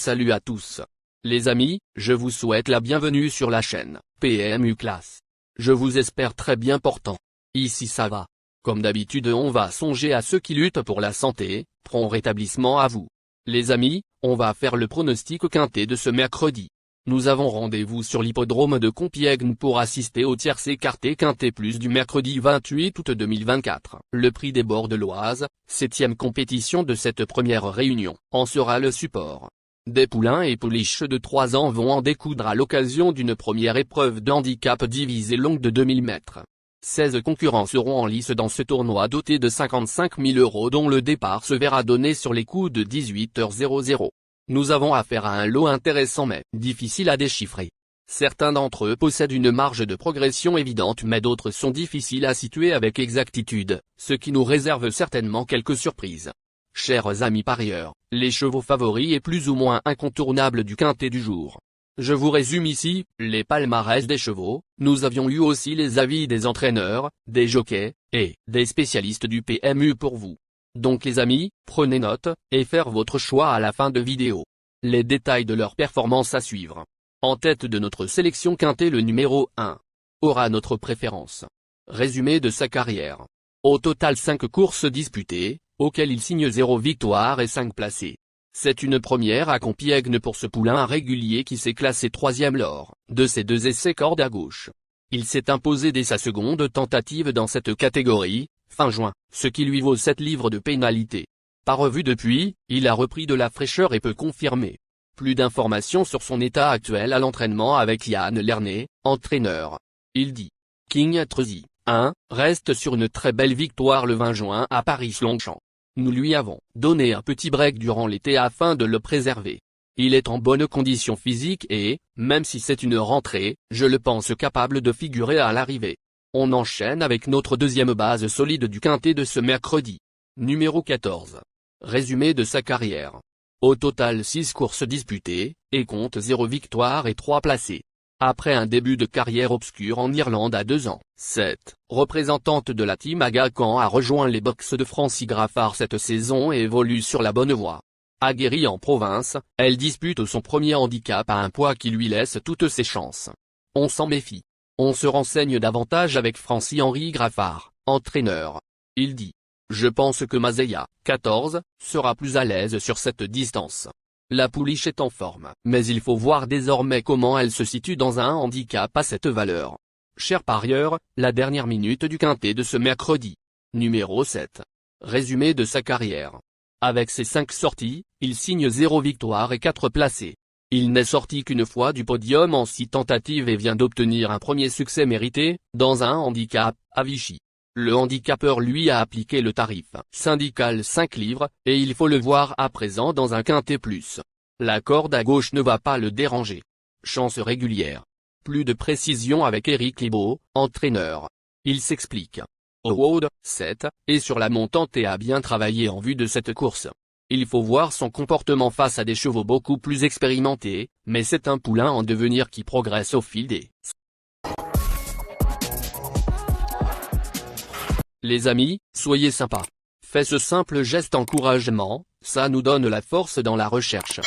Salut à tous. Les amis, je vous souhaite la bienvenue sur la chaîne PMU Classe. Je vous espère très bien portant. Ici ça va. Comme d'habitude on va songer à ceux qui luttent pour la santé, prompt rétablissement à vous. Les amis, on va faire le pronostic quintet de ce mercredi. Nous avons rendez-vous sur l'hippodrome de Compiègne pour assister au tierce écarté quintet plus du mercredi 28 août 2024. Le prix des bords de l'Oise, 7e compétition de cette première réunion, en sera le support. Des poulains et pouliches de 3 ans vont en découdre à l'occasion d'une première épreuve d'handicap divisée longue de 2000 mètres. 16 concurrents seront en lice dans ce tournoi doté de 55 000 € dont le départ se verra donné sur les coups de 18h00. Nous avons affaire à un lot intéressant mais difficile à déchiffrer. Certains d'entre eux possèdent une marge de progression évidente mais d'autres sont difficiles à situer avec exactitude, ce qui nous réserve certainement quelques surprises. Chers amis parieurs, les chevaux favoris et plus ou moins incontournables du quintet du jour. Je vous résume ici, les palmarès des chevaux. Nous avions eu aussi les avis des entraîneurs, des jockeys, et des spécialistes du PMU pour vous. Donc les amis, prenez note, et faire votre choix à la fin de vidéo. Les détails de leur performance à suivre. En tête de notre sélection quintet le numéro 1. Aura notre préférence. Résumé de sa carrière. Au total 5 courses disputées, auxquelles il signe 0 victoire et 5 placés. C'est une première à Compiègne pour ce poulain régulier qui s'est classé 3e lors de ses 2 essais corde à gauche. Il s'est imposé dès sa seconde tentative dans cette catégorie, fin juin, ce qui lui vaut 7 livres de pénalité. Pas revu depuis, il a repris de la fraîcheur et peut confirmer. Plus d'informations sur son état actuel à l'entraînement avec Yann Lernet, entraîneur. Il dit. King Trusy, 1, reste sur une très belle victoire le 20 juin à Paris-Longchamp. Nous lui avons donné un petit break durant l'été afin de le préserver. Il est en bonne condition physique et, même si c'est une rentrée, je le pense capable de figurer à l'arrivée. On enchaîne avec notre deuxième base solide du quintet de ce mercredi. Numéro 14. Résumé de sa carrière. Au total 6 courses disputées, et compte 0 victoire et 3 placés. Après un début de carrière obscure en Irlande à 2 ans, cette représentante de la team Aga-Khan a rejoint les box de Francis Graffard cette saison et évolue sur la bonne voie. Aguerrie en province, elle dispute son premier handicap à un poids qui lui laisse toutes ses chances. On s'en méfie. On se renseigne davantage avec Francis-Henri Graffard, entraîneur. Il dit. Je pense que Mazeya, 14, sera plus à l'aise sur cette distance. La pouliche est en forme, mais il faut voir désormais comment elle se situe dans un handicap à cette valeur. Chers parieurs, la dernière minute du quintet de ce mercredi. Numéro 7. Résumé de sa carrière. Avec ses 5 sorties, il signe 0 victoire et 4 placés. Il n'est sorti qu'une fois du podium en 6 tentatives et vient d'obtenir un premier succès mérité, dans un handicap, à Vichy. Le handicapeur lui a appliqué le tarif syndical 5 livres, et il faut le voir à présent dans un quintet plus. La corde à gauche ne va pas le déranger. Chance régulière. Plus de précision avec Éric Libaud, entraîneur. Il s'explique. Howard, 7, est sur la montante et a bien travaillé en vue de cette course. Il faut voir son comportement face à des chevaux beaucoup plus expérimentés, mais c'est un poulain en devenir qui progresse au fil des. Les amis, soyez sympas. Faites ce simple geste encouragement, ça nous donne la force dans la recherche.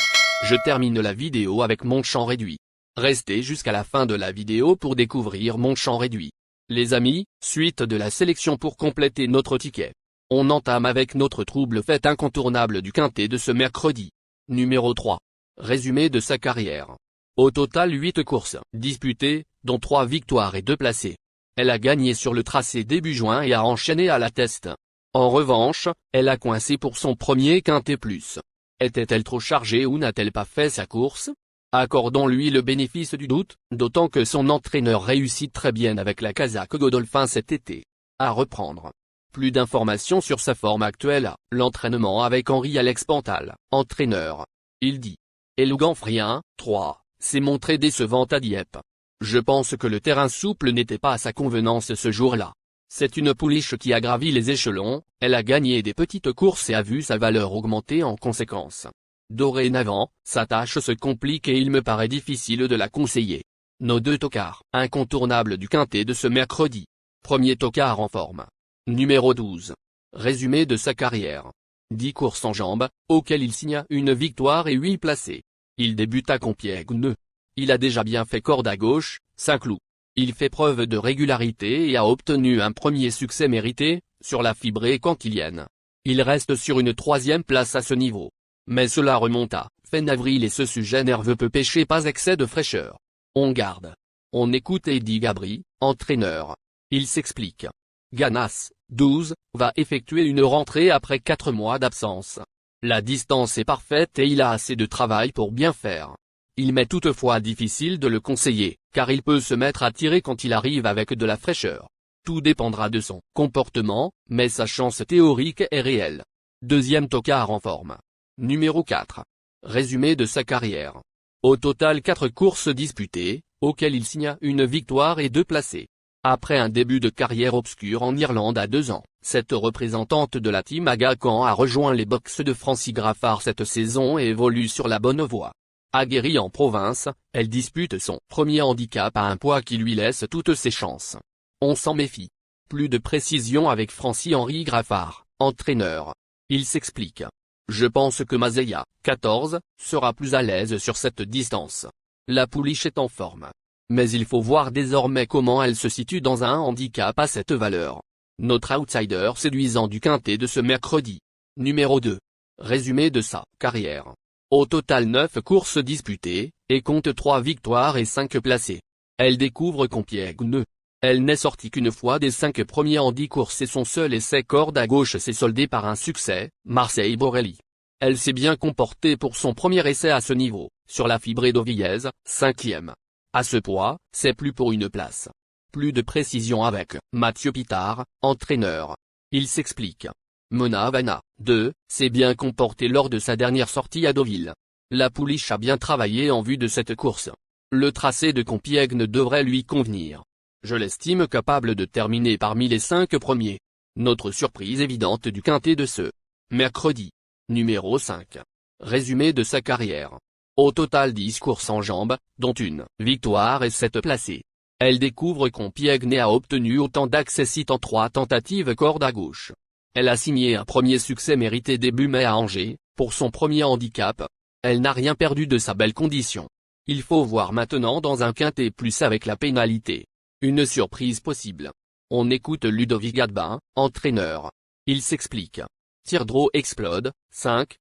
Je termine la vidéo avec mon champ réduit. Restez jusqu'à la fin de la vidéo pour découvrir mon champ réduit. Les amis, suite de la sélection pour compléter notre ticket. On entame avec notre trouble fête incontournable du quintet de ce mercredi. Numéro 3. Résumé de sa carrière. Au total 8 courses disputées, dont 3 victoires et 2 placés. Elle a gagné sur le tracé début juin et a enchaîné à la teste. En revanche, elle a coincé pour son premier quintet plus. Était-elle trop chargée ou n'a-t-elle pas fait sa course? Accordons-lui le bénéfice du doute, d'autant que son entraîneur réussit très bien avec la Casaque Godolphin cet été. À reprendre. Plus d'informations sur sa forme actuelle, l'entraînement avec Henri-Alex Pantal, entraîneur. Il dit. Elouganfrien, 3, s'est montré décevant à Dieppe. Je pense que le terrain souple n'était pas à sa convenance ce jour-là. C'est une pouliche qui a gravi les échelons, elle a gagné des petites courses et a vu sa valeur augmenter en conséquence. Dorénavant, sa tâche se complique et il me paraît difficile de la conseiller. Nos 2 tocards, incontournables du quintet de ce mercredi. Premier tocard en forme. Numéro 12. Résumé de sa carrière. 10 courses en jambes, auxquelles il signa une victoire et 8 placés. Il débute à Compiègne. Il a déjà bien fait corde à gauche, Saint-Cloud. Il fait preuve de régularité et a obtenu un premier succès mérité, sur la fibrée cantilienne. Il reste sur une 3e place à ce niveau. Mais cela remonte à fin avril et ce sujet nerveux peut pécher pas excès de fraîcheur. On garde. On écoute Eddy Gabri, entraîneur. Il s'explique. Ganas, 12, va effectuer une rentrée après 4 mois d'absence. La distance est parfaite et il a assez de travail pour bien faire. Il m'est toutefois difficile de le conseiller, car il peut se mettre à tirer quand il arrive avec de la fraîcheur. Tout dépendra de son comportement, mais sa chance théorique est réelle. Deuxième tocard en forme. Numéro 4. Résumé de sa carrière. Au total 4 courses disputées, auxquelles il signa une victoire et 2 placés. Après un début de carrière obscure en Irlande à 2 ans, cette représentante de la Team Aga-Khan a rejoint les boxes de Francis Graffard cette saison et évolue sur la bonne voie. Aguerrie en province, elle dispute son premier handicap à un poids qui lui laisse toutes ses chances. On s'en méfie. Plus de précision avec Francis-Henri Graffard, entraîneur. Il s'explique. Je pense que Mazeya, 14, sera plus à l'aise sur cette distance. La pouliche est en forme. Mais il faut voir désormais comment elle se situe dans un handicap à cette valeur. Notre outsider séduisant du quintet de ce mercredi. Numéro 2. Résumé de sa carrière. Au total 9 courses disputées, et compte 3 victoires et 5 placés. Elle découvre Compiègne. Elle n'est sortie qu'une fois des 5 premiers en 10 courses et son seul essai corde à gauche s'est soldé par un succès, Marseille-Borelli. Elle s'est bien comportée pour son premier essai à ce niveau, sur la fibrée d'Auvillaise, 5e. À ce poids, c'est plus pour une place. Plus de précision avec Mathieu Pitard, entraîneur. Il s'explique. Mona Vanna, 2, s'est bien comportée lors de sa dernière sortie à Deauville. La pouliche a bien travaillé en vue de cette course. Le tracé de Compiègne devrait lui convenir. Je l'estime capable de terminer parmi les 5 premiers. Notre surprise évidente du quintet de ce mercredi. Numéro 5. Résumé de sa carrière. Au total 10 courses en jambes, dont une victoire et 7 placés. Elle découvre Compiègne et a obtenu autant d'accessit en 3 tentatives corde à gauche. Elle a signé un premier succès mérité début mai à Angers, pour son premier handicap. Elle n'a rien perdu de sa belle condition. Il faut voir maintenant dans un quintet plus avec la pénalité. Une surprise possible. On écoute Ludovic Gadbin, entraîneur. Il s'explique. Tirdreau explode, 5,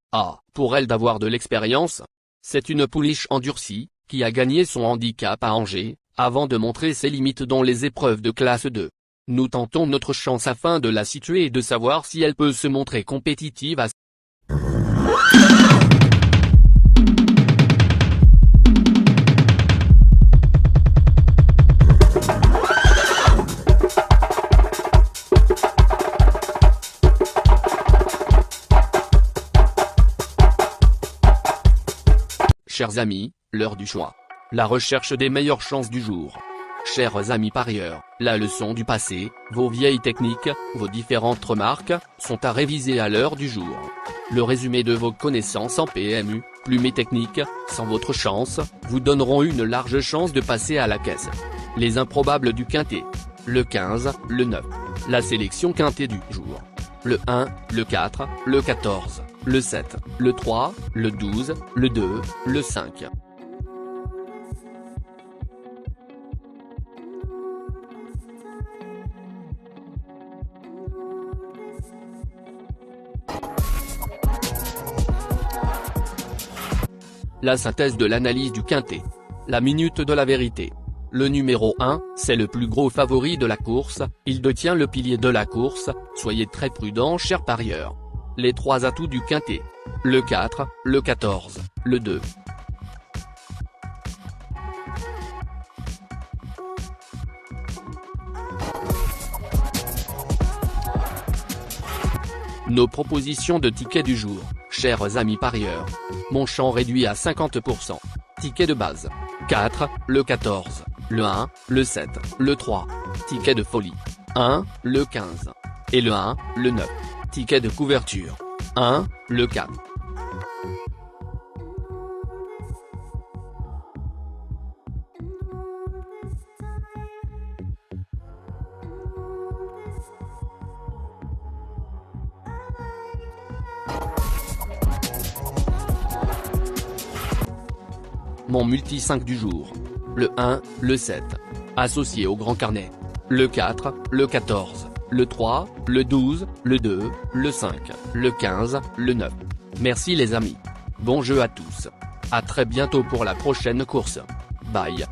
pour elle d'avoir de l'expérience. C'est une pouliche endurcie, qui a gagné son handicap à Angers, avant de montrer ses limites dans les épreuves de classe 2. Nous tentons notre chance afin de la situer et de savoir si elle peut se montrer compétitive à Chers amis, l'heure du choix. La recherche des meilleures chances du jour. Chers amis parieurs, la leçon du passé, vos vieilles techniques, vos différentes remarques, sont à réviser à l'heure du jour. Le résumé de vos connaissances en PMU, plumes et techniques, sans votre chance, vous donneront une large chance de passer à la caisse. Les improbables du quintet. Le 15, le 9. La sélection quintet du jour. Le 1, le 4, le 14, le 7, le 3, le 12, le 2, le 5. La synthèse de l'analyse du quintet. La minute de la vérité. Le numéro 1, c'est le plus gros favori de la course, il détient le pilier de la course, soyez très prudents chers parieurs. Les 3 atouts du quintet. Le 4, le 14, le 2. Nos propositions de tickets du jour, chers amis parieurs. Mon champ réduit à 50%. Ticket de base. 4, le 14, le 1, le 7, le 3. Ticket de folie. 1, le 15. Et le 1, le 9. Ticket de couverture. 1, le 4. Mon multi 5 du jour. Le 1, le 7. Associé au grand carnet. Le 4, le 14, le 3, le 12, le 2, le 5, le 15, le 9. Merci les amis. Bon jeu à tous. À très bientôt pour la prochaine course. Bye.